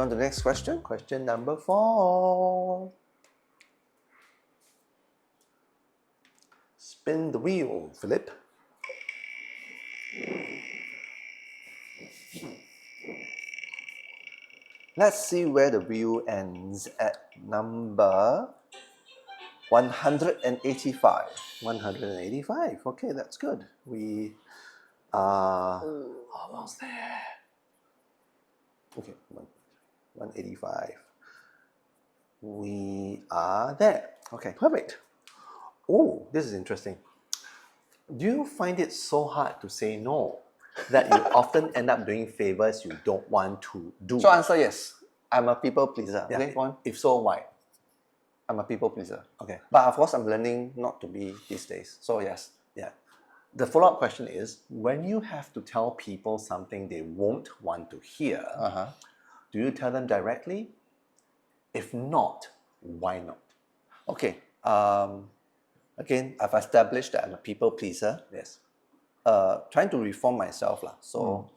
on to the next question. Question number 4. Spin the wheel, Philip. Let's see where the wheel ends at number 185. 185. Okay, that's good. We are almost there. Okay, 185. We are there. Okay, perfect. Oh, this is interesting. Do you find it so hard to say no that you often end up doing favors you don't want to do? So answer yes. I'm a people pleaser. Yeah. Okay, one. If so, why? I'm a people pleaser. Okay. But of course, I'm learning not to be these days. So yes. Yeah. The follow-up question is, when you have to tell people something they won't want to hear, do you tell them directly? If not, why not? Okay. Again, I've established that I'm a people pleaser. Yes. Trying to reform myself lah. So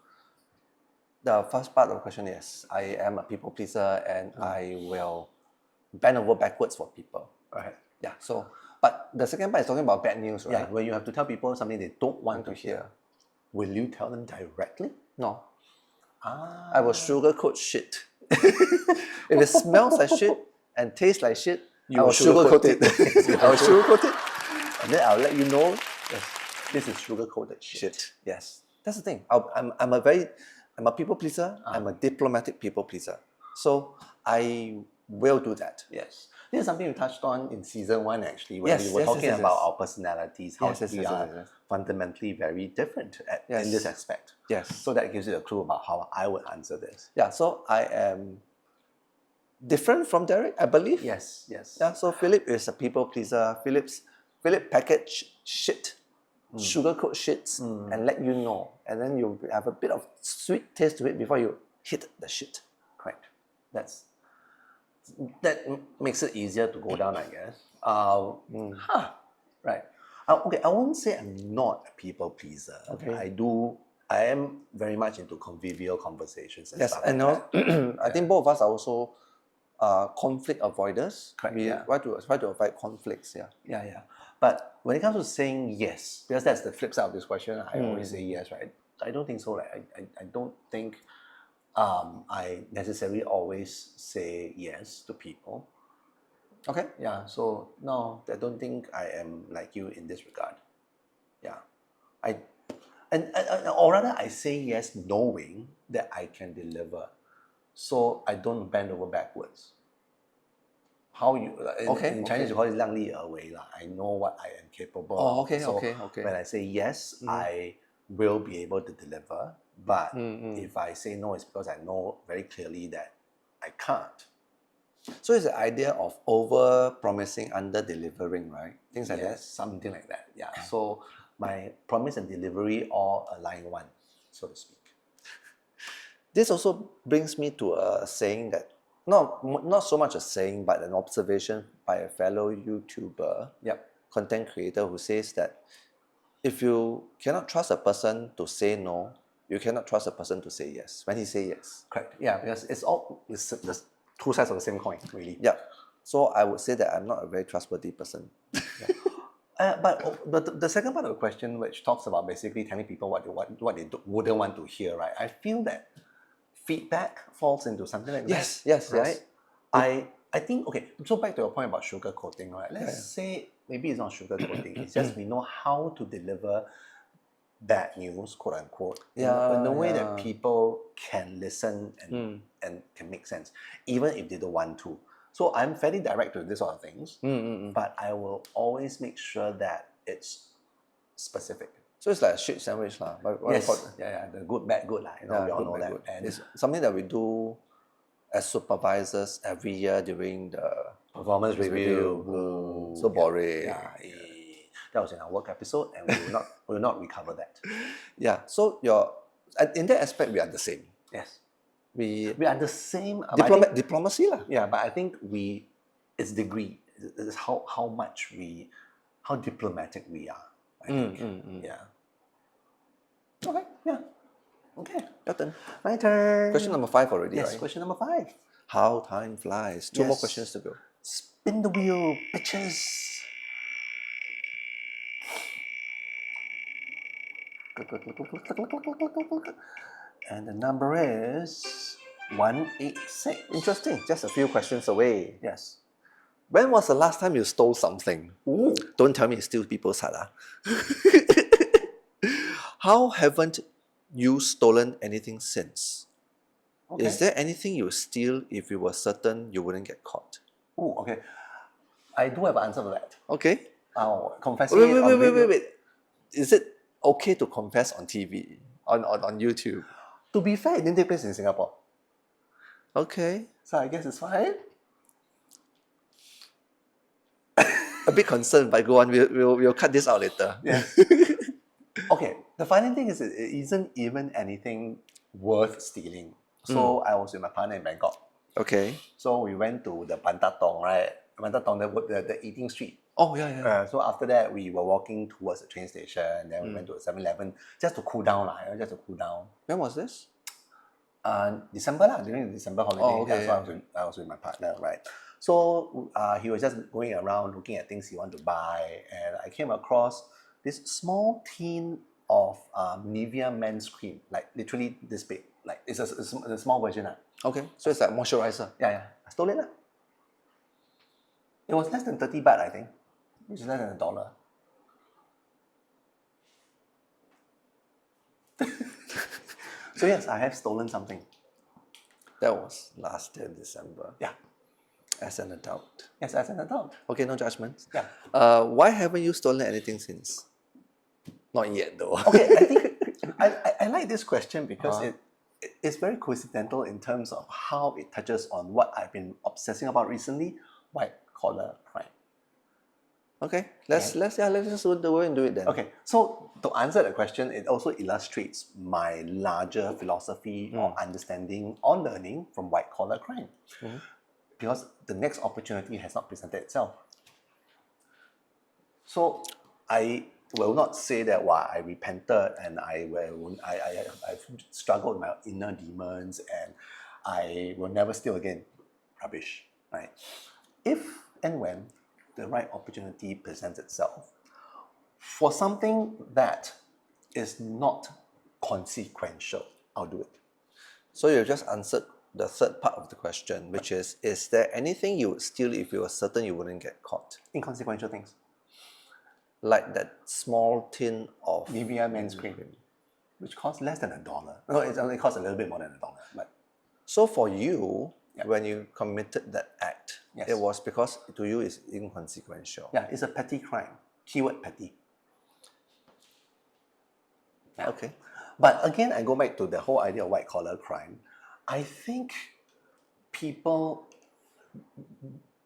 the first part of the question is, I am a people pleaser and I will bend over backwards for people. Right. Yeah. So, but the second part is talking about bad news, right? Yeah. When you have to tell people something they don't want to hear, will you tell them directly? No. I will sugarcoat shit. If it smells like shit and tastes like shit, I will sugarcoat it. I will sugarcoat it, and then I'll let you know. Yes. This is sugar-coated shit. Yes, that's the thing. I'm a people pleaser. I'm a diplomatic people pleaser. So I will do that. Yes. This is something we touched on in season 1 actually, when we were talking about our personalities, how we are fundamentally very different in this aspect. Yes. So that gives you a clue about how I would answer this. Yeah, so I am different from Derek, I believe. Yes, yes. Yeah, so Philip is a people pleaser. Philip package shit, sugarcoat shits, and let you know. And then you have a bit of sweet taste to it before you hit the shit. Correct. That makes it easier to go down, I guess. Right. Okay, I won't say I'm not a people pleaser. Okay. I am very much into convivial conversations and Yes, stuff and like that. I think both of us are also conflict avoiders. Correct, We try to avoid conflicts. Yeah. Yeah. But when it comes to saying yes, because that's the flip side of this question, I always say yes, right? I don't think so. Like, I don't think I necessarily always say yes to people. Okay. Yeah, so no, I don't think I am like you in this regard. Yeah. Or rather, I say yes knowing that I can deliver. So I don't bend over backwards. How you in Chinese you call it 量力而为 lah. I know what I am capable of. Okay. When I say yes, I will be able to deliver. But if I say no, it's because I know very clearly that I can't. So it's the idea of over promising, under delivering, right? Things like that. Something like that. Yeah. So my promise and delivery all align one, so to speak. This also brings me to a saying that, not so much a saying, but an observation by a fellow YouTuber, content creator, who says that if you cannot trust a person to say no, you cannot trust a person to say yes when he say yes. Correct. Yeah, because it's the two sides of the same coin, really. Yeah. So I would say that I'm not a very trustworthy person. But the second part of the question, which talks about basically telling people what they wouldn't want to hear, right? I feel that feedback falls into something like that. Yes. I think, okay, so back to your point about sugar coating, right? Let's say maybe it's not sugar coating, it's just we know how to deliver bad news, quote unquote, in a way that people can listen and can make sense, even if they don't want to. So I'm fairly direct with this sort of things, but I will always make sure that it's specific. So it's like a shit sandwich lah. The good, bad, good lah. We all know that. Good. And it's something that we do as supervisors every year during the performance review. So boring. That was in our work episode, and we will not recover that. Yeah. So in that aspect, we are the same. Yes. We are the same. Diplomacy lah. Yeah, but I think it's degree. It's how diplomatic we are. I think. Yeah. Okay. Yeah. Okay. Your turn. My turn. Question number 5 already, Yes, right? question number 5. How time flies. Two more Yes. questions to go. Spin the wheel, bitches. And the number is 186. Interesting. Just a few questions away. Yes. When was the last time you stole something? Ooh. Don't tell me you steal people's heart. How haven't you stolen anything since? Okay. Is there anything you steal if you were certain you wouldn't get caught? Ooh, okay. I do have an answer for that. Okay. I'll confess it Wait. on radio. Is it okay to confess on TV, on YouTube? To be fair, it didn't take place in Singapore. Okay. So I guess it's fine. A bit concerned, but go on. We'll cut this out later. Yes. Okay, the funny thing is it isn't even anything worth stealing. So I was with my partner in Bangkok. Okay. So we went to the Pantatong, right? Pantatong, the eating street. Oh, yeah. So after that, we were walking towards the train station, and then we went to a 7-Eleven just to cool down, just to cool down. When was this? December during the December holiday. Oh, okay. Yeah, so I was with my partner, right? So he was just going around looking at things he wanted to buy, and I came across this small tin of Nivea men's cream, like literally this big. Like it's a small version. Okay. So it's like moisturizer. Yeah. I stole it. It was less than 30 baht, I think. Which is less than $1. So yes, I have stolen something. That was last year, December. Yeah. As an adult. Yes, as an adult. Okay, no judgments. Yeah. Why haven't you stolen anything since? Not yet, though. Okay, I think I like this question because it's very coincidental in terms of how it touches on what I've been obsessing about recently, white collar crime. Okay, let's just go and do it then. Okay, so to answer the question, it also illustrates my larger philosophy or understanding or learning from white collar crime. Because the next opportunity has not presented itself. So I will not say that I repented and I've struggled with my inner demons and I will never steal again. Rubbish, right? If and when the right opportunity presents itself for something that is not consequential, I'll do it. So you just answered the third part of the question, which is there anything you would steal if you were certain you wouldn't get caught? Inconsequential things. Like that small tin of Nivea men's cream, which costs less than $1. No, it only costs a little bit more than $1. But so for you, when you committed that act, it was because to you it's inconsequential. Yeah, it's a petty crime. Keyword petty. Yeah. Okay. But again, I go back to the whole idea of white collar crime. I think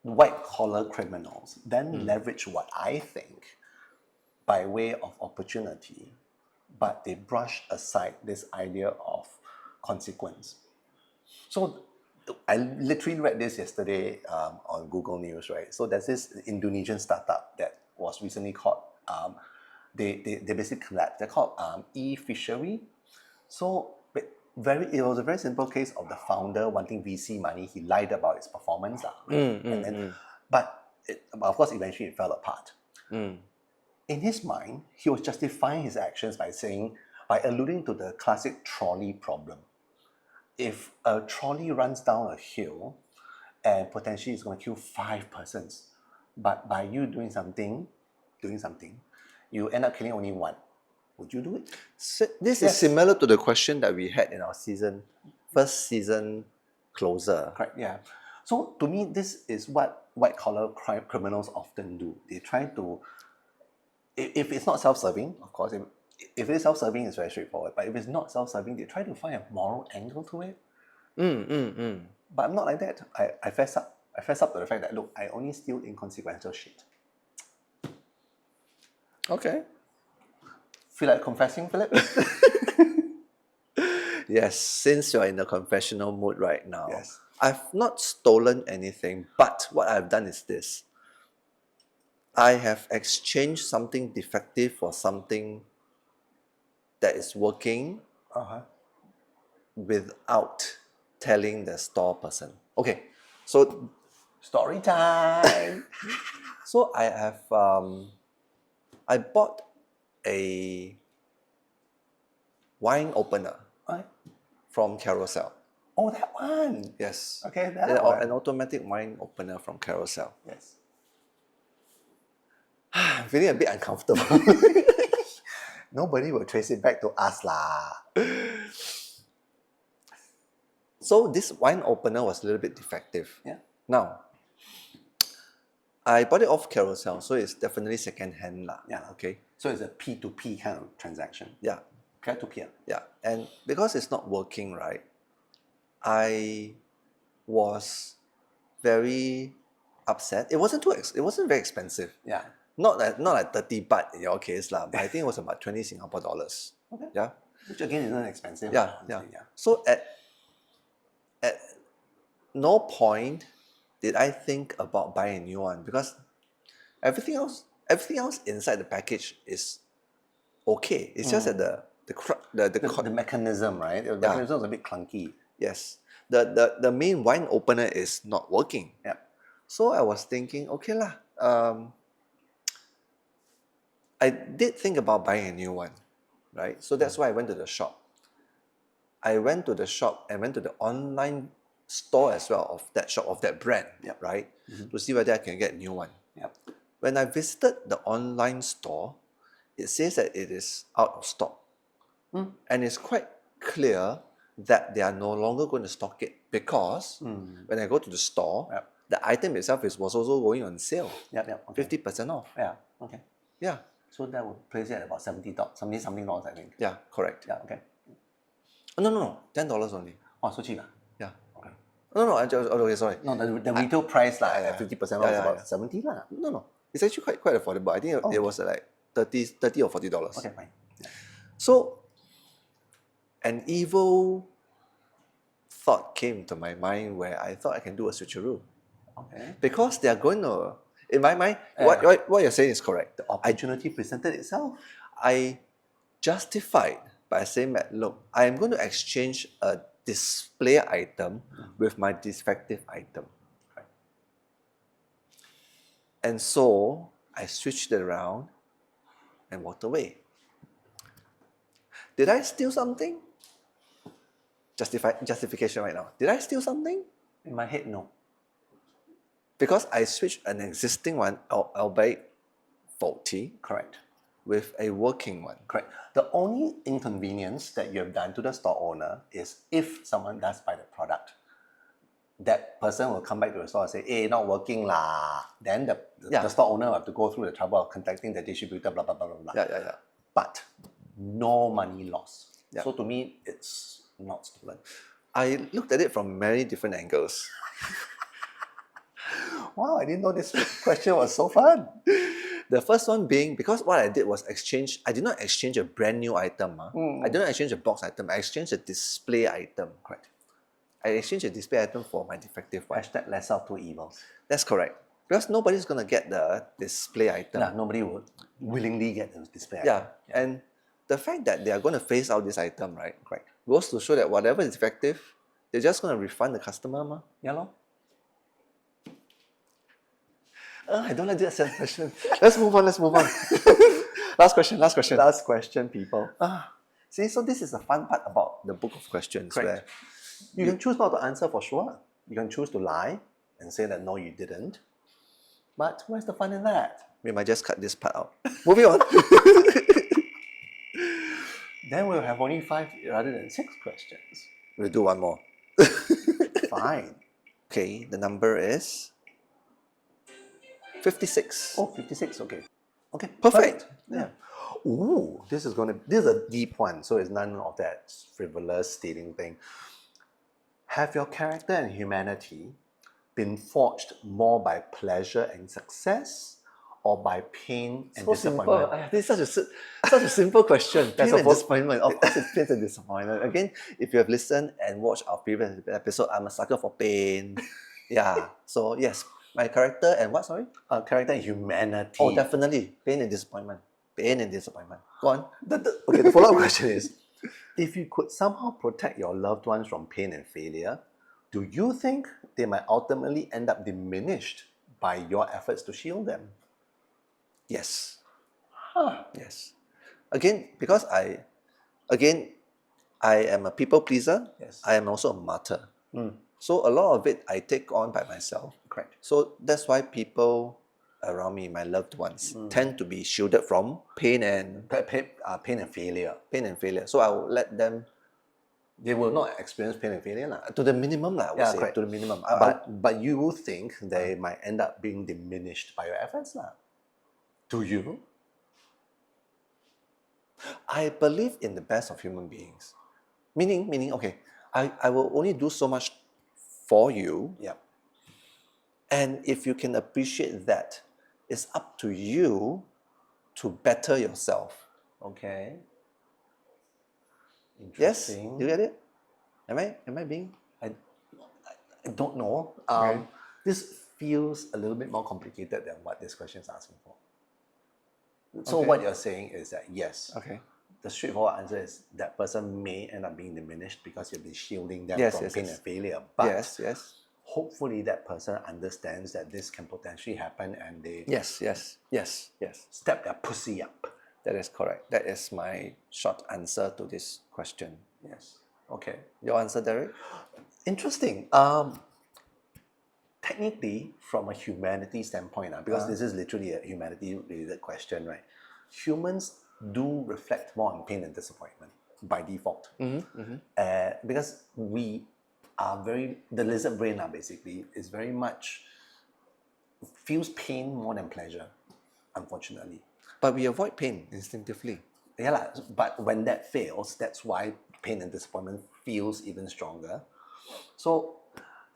white collar criminals then leverage what I think by way of opportunity, but they brush aside this idea of consequence. So I literally read this yesterday on Google News, right? So there's this Indonesian startup that was recently caught. They basically collapsed. They're called e-fishery. So it was a very simple case of the founder wanting VC money. He lied about his performance, but of course eventually it fell apart. In his mind, he was justifying his actions by alluding to the classic trolley problem. If a trolley runs down a hill and potentially it's going to kill 5 persons, but by you doing something, you end up killing only 1. Would you do it? So this is similar to the question that we had in our first season closer. Correct, yeah. So to me, this is what white collar criminals often do. They try to, if it's not self-serving, of course, if it is self-serving, it's very straightforward. But if it's not self-serving, they try to find a moral angle to it. But I'm not like that. I fess up. I fess up to the fact that, look, I only steal inconsequential shit. Okay. Feel like confessing, Philip? Yes, since you're in the confessional mood right now. Yes. I've not stolen anything, but what I've done is this. I have exchanged something defective for something that is working without telling the store person. Okay, so Story time. so I have I bought a wine opener Right. from Carousel. Oh, that one. Yes. Okay, that one. An automatic wine opener from Carousel. Yes. I'm feeling a bit uncomfortable. Nobody will trace it back to us lah. So this wine opener was a little bit defective. Yeah. Now, I bought it off Carousel, so it's definitely second hand lah. Yeah. Okay. So it's a P2P kind of transaction. Yeah. Peer to peer. Yeah. And because it's not working right, I was very upset. It wasn't it wasn't very expensive. Yeah. Not like 30 baht in your case lah, but I think it was about 20 Singapore dollars. Okay. Yeah. Which again is not expensive. Yeah, So at no point did I think about buying a new one because everything else inside the package is okay. It's just that The mechanism, right? The mechanism is a bit clunky. yes. The main wine opener is not working. Yeah. So I was thinking, okay lah. I did think about buying a new one, right? So that's why I went to the shop. I went to the shop and went to the online store as well of that shop, of that brand, Yep. right? To see whether I can get a new one. Yep. When I visited the online store, it says that it is out of stock. And it's quite clear that they are no longer going to stock it because when I go to the store, Yep. the item itself was also going on sale. Yep. Okay. 50% off. Yeah. Okay. Yeah. So that would place it at about $70, something dollars, I think. Yeah, correct. Yeah. Okay. Oh, no. $10 only. Oh, so cheap. Yeah. Okay. Okay, sorry. No, the retail price like at 50% off is about 70 lah. No. It's actually quite affordable. I think it was like $30 or $40. Okay, fine. Yeah. So, an evil thought came to my mind where I thought I can do a switcheroo. Okay. Because they are going to, in my mind, what you're saying is correct. The opportunity presented itself. I justified by saying that, look, I am going to exchange a display item with my defective item. Right. And so I switched it around and walked away. Did I steal something? Justification right now. Did I steal something? In my head, no. Because I switched an existing one, albeit faulty, Correct. with a working one. Correct. The only inconvenience that you have done to the store owner is if someone does buy the product, that person will come back to the store and say, hey, not working lah. Then the store owner will have to go through the trouble of contacting the distributor, blah, blah, blah, blah, blah. Yeah. But no money lost. Yeah. So to me, it's not stolen. I looked at it from many different angles. Wow, I didn't know this question was so fun. The first one being, because what I did was I did not exchange a brand new item. I did not exchange a box item. I exchanged a display item. Correct. I exchanged a display item for my defective one. Hashtag lesser of two evils. That's correct. Because nobody's going to get the display item. Yeah, nobody would willingly get the display Yeah. item. And the fact that they are going to phase out this item, right, Correct. goes to show that whatever is defective, they're just going to refund the customer. Ma. Yeah, lor. I don't like that set question. Let's move on. Last question. Last question, people. See, so this is the fun part about the book of questions. Correct. You can choose not to answer for sure. You can choose to lie and say that no, you didn't. But where's the fun in that? We might just cut this part out. Moving on. Then we'll have only 5 rather than 6 questions. We'll do one more. Fine. Okay, the number is 56. Oh, 56, okay. Okay, Perfect. Yeah. Ooh, this is a deep one, so it's none of that frivolous stealing thing. Have your character and humanity been forged more by pleasure and success or by pain and disappointment? Simple. This is such a simple question. Pain and disappointment. Of course, it's pain and disappointment. Again, if you have listened and watched our previous episode, I'm a sucker for pain. Yeah. So yes, my character and what? Sorry. Character and humanity. Oh, definitely pain and disappointment. Pain and disappointment. Go on. Okay, the follow-up question is: if you could somehow protect your loved ones from pain and failure, do you think they might ultimately end up diminished by your efforts to shield them? Yes. Huh. Yes. Again, because I am a people pleaser. Yes. I am also a martyr. So a lot of it I take on by myself. Correct. So that's why people around me, my loved ones, tend to be shielded from pain and Pain and failure. So I will let them They will not experience pain and failure. to the minimum, lah, I would Yeah, say. correct. To the minimum. But you think they might end up being diminished by your efforts, lah? Do you? I believe in the best of human beings. Meaning, okay, I will only do so much for you. Yeah. And if you can appreciate that, it's up to you to better yourself. Okay. Yes? Interesting. You get it? Am I being? I don't know. Okay. This feels a little bit more complicated than what this question is asking for. So Okay. what you're saying is that yes, Okay. the straightforward answer is that person may end up being diminished because you'll be shielding them Yes, from yes, pain yes. and failure. But Yes. hopefully that person understands that this can potentially happen and they Yes. step their pussy up. That is correct. That is my short answer to this question. Yes. Okay. Your answer, Derek? Interesting. Technically, from a humanity standpoint, because this is literally a humanity-related question, right? Humans do reflect more on pain and disappointment by default. Because we are the lizard brain basically is very much, feels pain more than pleasure, unfortunately. But we avoid pain instinctively. Yeah, but when that fails, that's why pain and disappointment feels even stronger. So,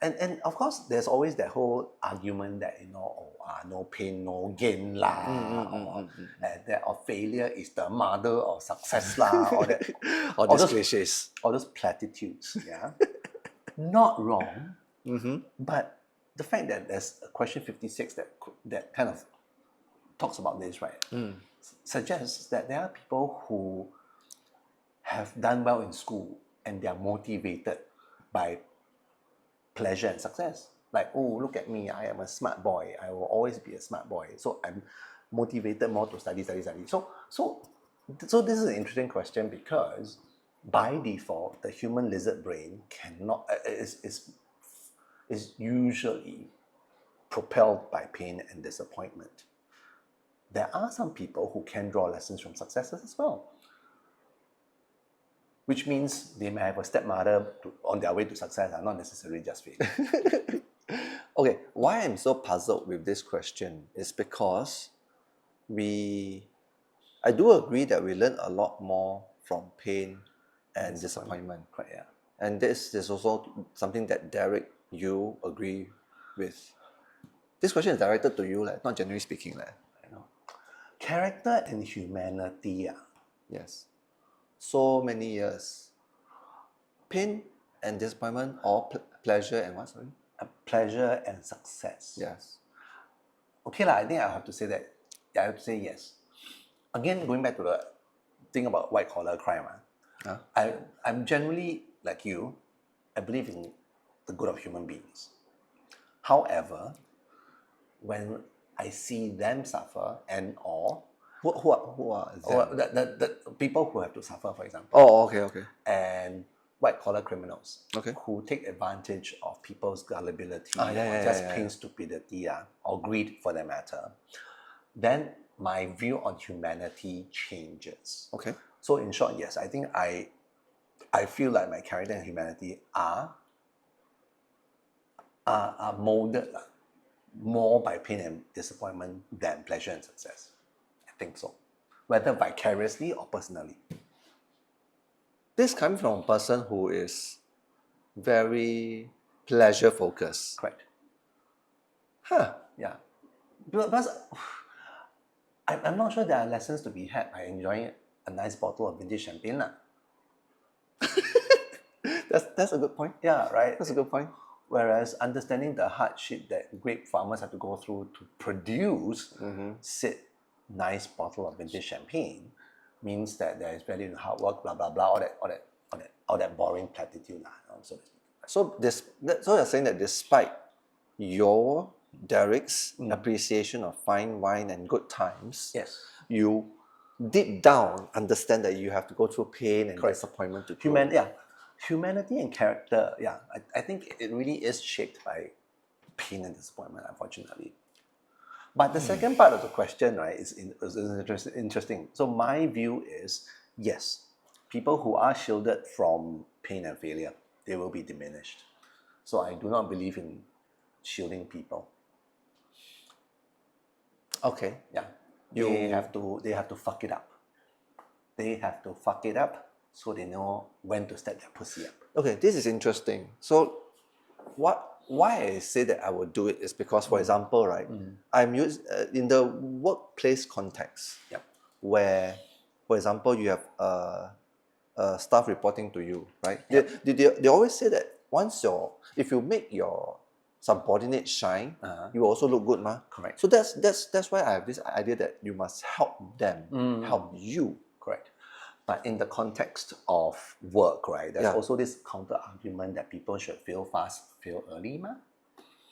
and of course, there's always that whole argument that no pain, no gain lah, or that failure is the mother of success lah, or that All these cliches. all those platitudes. Yeah, not wrong, but the fact that there's a question 56 that kind of talks about this, right? Suggests that there are people who have done well in school and they are motivated by pleasure and success. Like, oh, look at me, I am a smart boy. I will always be a smart boy. So I'm motivated more to study. So this is an interesting question because by default, the human lizard brain cannot is usually propelled by pain and disappointment. There are some people who can draw lessons from successes as well, which means they may have a stepmother on their way to success and not necessarily just failure. Okay, why I'm so puzzled with this question is because I do agree that we learn a lot more from pain and disappointment. Correct, yeah. And this is also something that Derek, you agree with. This question is directed to you, not generally speaking. I know. Character and humanity. Yes. So many years. Pain and disappointment or pleasure and what, sorry? Pleasure and success. Yes. Okay, I think I have to say that. I have to say yes. Again, going back to the thing about white collar crime. I'm generally, like you, I believe in the good of human beings. However, when I see them suffer Who are them? the people who have to suffer, for example, Oh, okay. and white collar criminals, Okay. who take advantage of people's gullibility Yeah, or just plain stupidity, or greed for that matter, then my view on humanity changes. Okay. So in short, yes, I think I feel like my character and humanity are molded more by pain and disappointment than pleasure and success. I think so. Whether vicariously or personally. This comes from a person who is very pleasure focused. Correct. Huh. Yeah. Because I'm not sure there are lessons to be had by enjoying a nice bottle of vintage champagne. That's a good point. Yeah, right. That's a good point. Whereas understanding the hardship that grape farmers have to go through to produce said nice bottle of vintage champagne means that there is value in hard work, blah blah blah, all that boring platitude, so to speak. So you're saying that despite your Derek's appreciation of fine wine and good times, Yes. you deep down understand that you have to go through pain and disappointment to grow. Humanity and character, I think it really is shaped by pain and disappointment, unfortunately. But the second part of the question, right, is interesting. So my view is, yes, people who are shielded from pain and failure, they will be diminished. So I do not believe in shielding people. Okay. Yeah. They have to fuck it up. They have to fuck it up so they know when to step their pussy up. Okay, this is interesting. So why I say that I will do it is because, for example, right, I'm in the workplace context, where, for example, you have staff reporting to you, right? They always say that if you make your subordinate shine, you also look good, ma. Correct. So that's why I have this idea that you must help them, help you. Correct. But in the context of work, right, there's also this counter argument that people should fail fast, fail early, ma.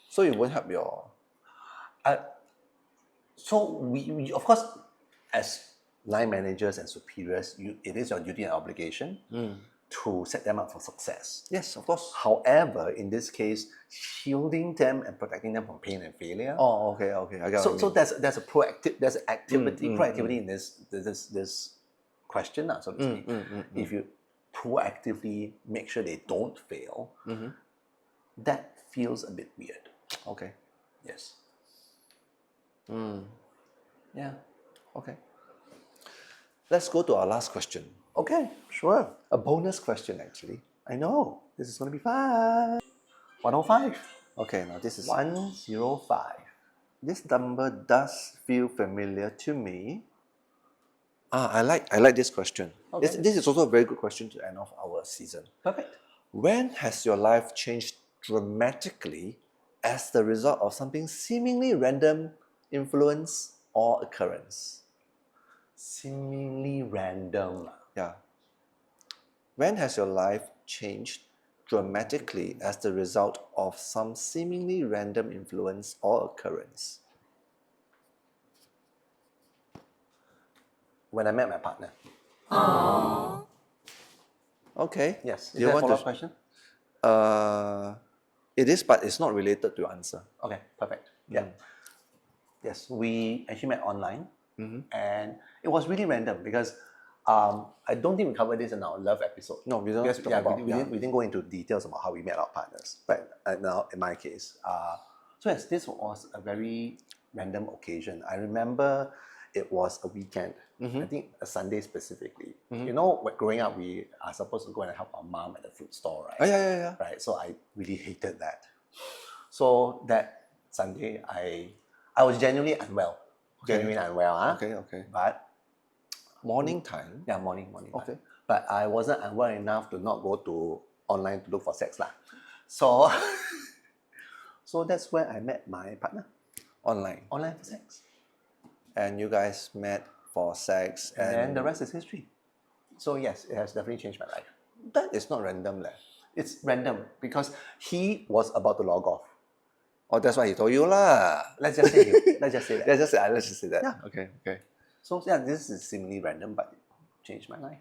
So you won't help your. So we of course, as line managers and superiors, it is your duty and obligation to set them up for success. Yes, of course. However, in this case, shielding them and protecting them from pain and failure. Oh, okay. I got So there's a proactivity in this question, so to speak. If you proactively make sure they don't fail, that feels a bit weird. Okay. Yes. Yeah. Okay. Let's go to our last question. Okay, sure. A bonus question, actually. I know. This is going to be fun. 105. Okay, now this is 105. This number does feel familiar to me. I like this question. Okay. This is also a very good question to end off our season. Perfect. When has your life changed dramatically as the result of something seemingly random influence or occurrence? Seemingly random. Yeah. When has your life changed dramatically as the result of some seemingly random influence or occurrence? When I met my partner. Okay. Yes. Do you want a to question? It is, but it's not related to your answer. Okay, perfect. Yeah. Yes, we actually met online, and it was really random because I don't think we covered this in our love episode. No, we don't. We didn't go into details about how we met our partners. But now, in my case, so yes, this was a very random occasion. I remember it was a weekend. I think a Sunday specifically. You know, growing up, we are supposed to go and help our mom at the fruit store, right? Oh, yeah. Right. So I really hated that. So that Sunday, I was genuinely unwell. Genuinely unwell. Okay. But morning time. Yeah, morning. Okay. But I wasn't unwell enough to not go to online to look for sex lah. So, so that's where I met my partner. Online for sex. And you guys met for sex, and then the rest is history. So yes, it has definitely changed my life. That is not random, leh. It's random because he was about to log off. Oh, that's why he told you lah. Let's just say that. Let's just say that. Yeah. Okay. So yeah, this is seemingly random, but it changed my life.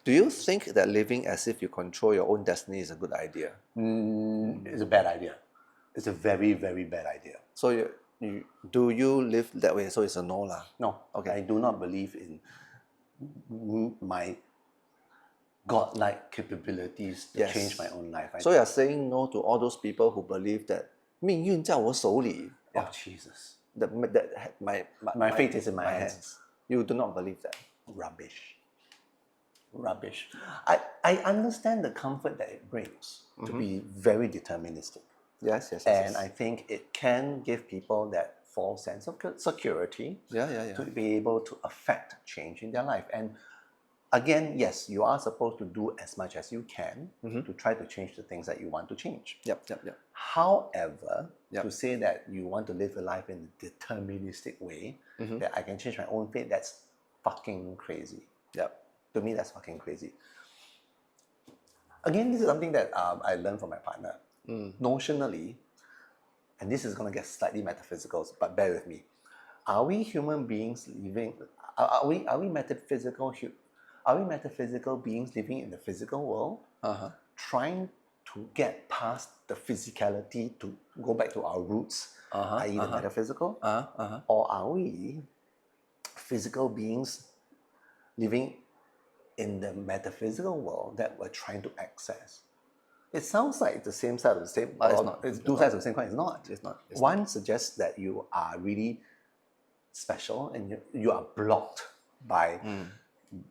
Do you think that living as if you control your own destiny is a good idea? It's a bad idea. It's a very, very bad idea. So do you live that way? So it's a no lah. No. Okay. I do not believe in my godlike capabilities to change my own life. So you're saying no to all those people who believe that 命运在我手里. Oh Jesus! My fate is in my hands. You do not believe that. Rubbish. I understand the comfort that it brings to be very deterministic. Yes. And I think it can give people that false sense of security to be able to affect change in their life. And again, yes, you are supposed to do as much as you can to try to change the things that you want to change. Yep. However, to say that you want to live a life in a deterministic way, that I can change my own fate, that's fucking crazy. Yep. To me, that's fucking crazy. Again, this is something that I learned from my partner. Notionally, and this is going to get slightly metaphysical, but bear with me. Are we human beings living? Are we metaphysical? Are we metaphysical beings living in the physical world, trying to get past the physicality to go back to our roots, i.e., the metaphysical? Or are we physical beings living in the metaphysical world that we're trying to access? It sounds like the same side of the same. But it's not. It's two sides of the same coin. It's not. It's not. One suggests that you are really special and you are blocked by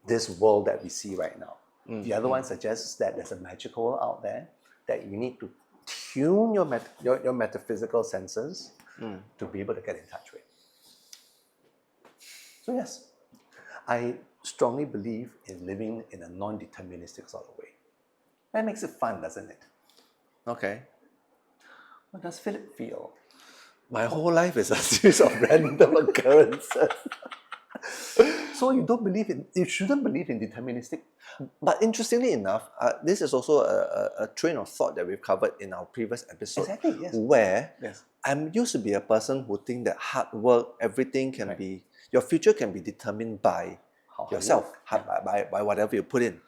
this world that we see right now. The other one suggests that there's a magical world out there that you need to tune your metaphysical senses to be able to get in touch with. So yes, I strongly believe in living in a non-deterministic sort of way. That makes it fun, doesn't it? Okay. What does Philip feel? My whole life is a series of random occurrences. So you shouldn't believe in deterministic. But interestingly enough, this is also a train of thought that we've covered in our previous episode. Exactly, yes. Where Yes. I'm used to be a person who think that hard work, everything can be, your future can be determined by yourself, by whatever you put in.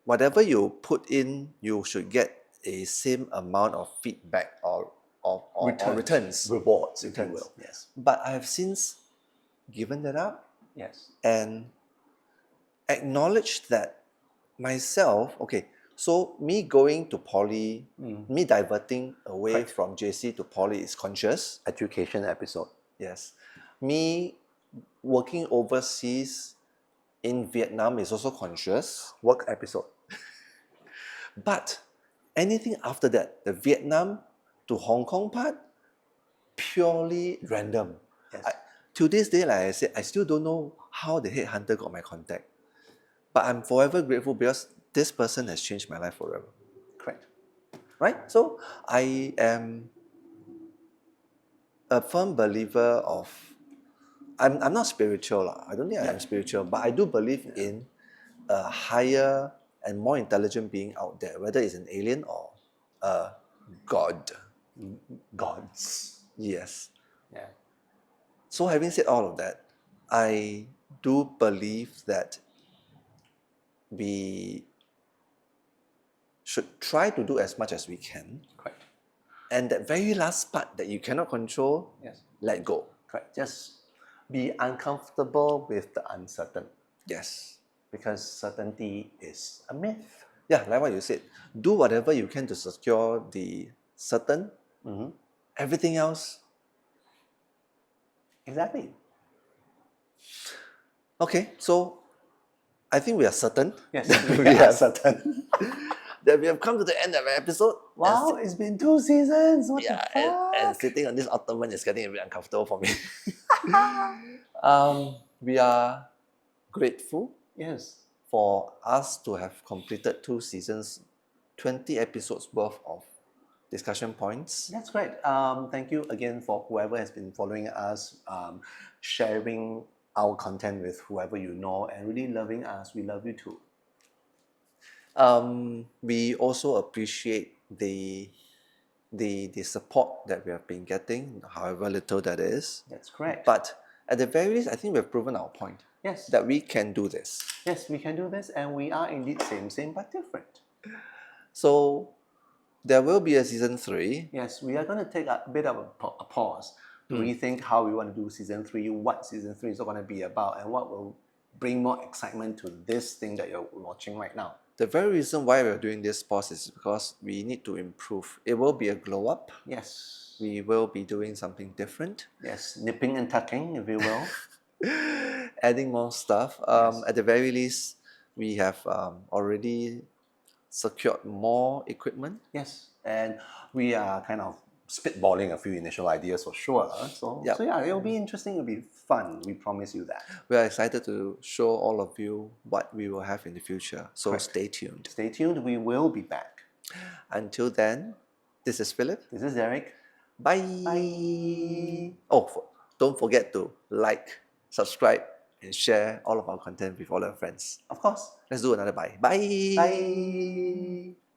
Whatever you put in, you should get a same amount of feedback or returns, rewards, if you will. Yes. But I have since given that up. Yes. And acknowledged that myself, okay, so me going to poly, me diverting away from JC to poly is conscious. Education episode. Yes. Me working overseas in Vietnam is also conscious. Work episode. But anything after that, the Vietnam to Hong Kong part, purely random. Yes. To this day, like I said, I still don't know how the headhunter got my contact. But I'm forever grateful because this person has changed my life forever. Correct. Right? So I am a firm believer of, I'm not spiritual. I don't think I am spiritual, but I do believe in a higher and more intelligent being out there, whether it's an alien or a god. Gods. Yes. Yeah. So having said all of that, I do believe that we should try to do as much as we can. Correct. And that very last part that you cannot control, let go. Correct. Just be uncomfortable with the uncertain. Yes. Because certainty is a myth. Yeah, like what you said. Do whatever you can to secure the certain. Everything else. Exactly. Okay, so I think we are certain. Yes, we are certain. That we have come to the end of our episode. Wow, it's been 2 seasons. What the fuck? And sitting on this ottoman is getting a bit uncomfortable for me. We are grateful for us to have completed 2 seasons, 20 episodes worth of discussion points. That's great. Thank you again for whoever has been following us, sharing our content with whoever you know, and really loving us. We love you too. We also appreciate the support that we have been getting, however little that is. That's correct. But at the very least, I think we have proven our point. Yes. That we can do this. Yes, we can do this, and we are indeed same but different. So there will be a season 3. Yes, we are going to take a bit of a pause to rethink how we want to do season 3, what season 3 is going to be about, and what will bring more excitement to this thing that you're watching right now. The very reason why we're doing this pause is because we need to improve. It will be a glow up. Yes. We will be doing something different. Yes, nipping and tucking, if you will. Adding more stuff. At the very least, we have already secured more equipment. Yes, and we are kind of spitballing a few initial ideas for sure. So yeah, it'll be interesting, it'll be fun. We promise you that. We are excited to show all of you what we will have in the future. So stay tuned. Stay tuned, we will be back. Until then, this is Philip. This is Derek. Bye. Bye. Oh, don't forget to like, subscribe, and share all of our content with all our friends. Of course. Let's do another bye. Bye. Bye.